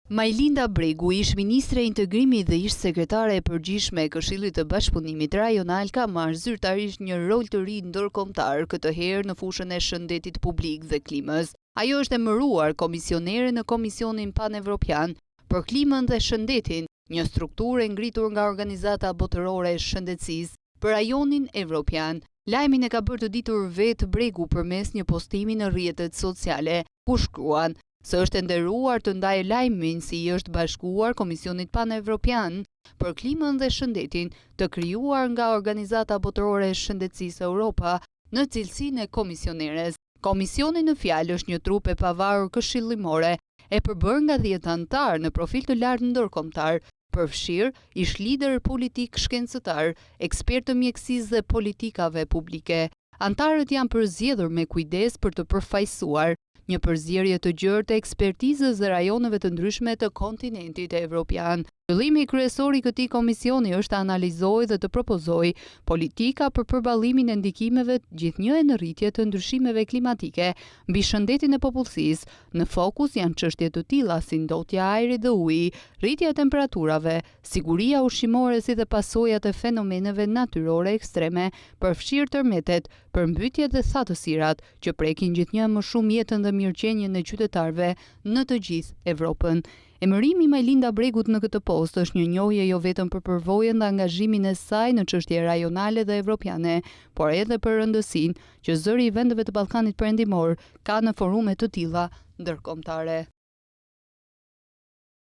Majlinda Bregu, ish ministre e integrimit dhe ish sekretare e përgjithshme e Këshillit të Bashkëpunimit Rajonal, ka marrë zyrtarisht një rol të ri ndërkombëtar, këtë herë në fushën e shëndetit publik dhe klimës. Ajo është emëruar komisionere në Komisionin Panevropian për Klimën dhe Shëndetin, një strukturë e ngritur nga Organizata Botërore e Shëndetësisë për Rajonin Evropian. Lajmin e ka bërë të ditur vetë Bregu përmes një postimi në rrjetet sociale, ku shkruan se është e nderuar të ndajë lajmin si i është bashkuar Komisionit Panevropian për Klimën dhe Shëndetin, të krijuar nga Organizata Botërore e Shëndetësisë Europa në cilësinë e komisioneres. Komisioni në fjalë është një trup e pavarur këshillimore, e përbërë nga 10 anëtar në profil të lartë ndërkombëtar, përfshirë ish lider politik shkencëtar, ekspert të mjekësisë dhe politikave publike. Antarët janë përzgjedhur me kujdes për të përfaqësuar një përzierje të gjerë të ekspertizës dhe rajoneve të ndryshme të kontinentit evropian. Qëllimi kryesor i këtij komisioni është të analizojë dhe të propozojë politika për përballimin e ndikimeve gjithnjë në rritje të ndryshimeve klimatike mbi shëndetin e popullsisë. Në fokus janë çështje të tilla si ndotja e ajrit dhe ujit, rritja e temperaturave, siguria ushqimore si dhe pasojat e fenomeneve natyrore ekstreme, përfshirë tërmetet, përmbytjet dhe thatësirat që prekin gjithnjë më shumë jetën dhe mirëqenien e qytetarëve në të gjithë Evropën. Emërimi i Majlinda Bregut në këtë post është një njohje jo vetëm për përvojën dhe angazhimin e saj në çështje rajonale dhe evropiane, por edhe për rëndësinë që zëri i vendeve të Ballkanit Perëndimor ka në forume të tilla ndërkombëtare.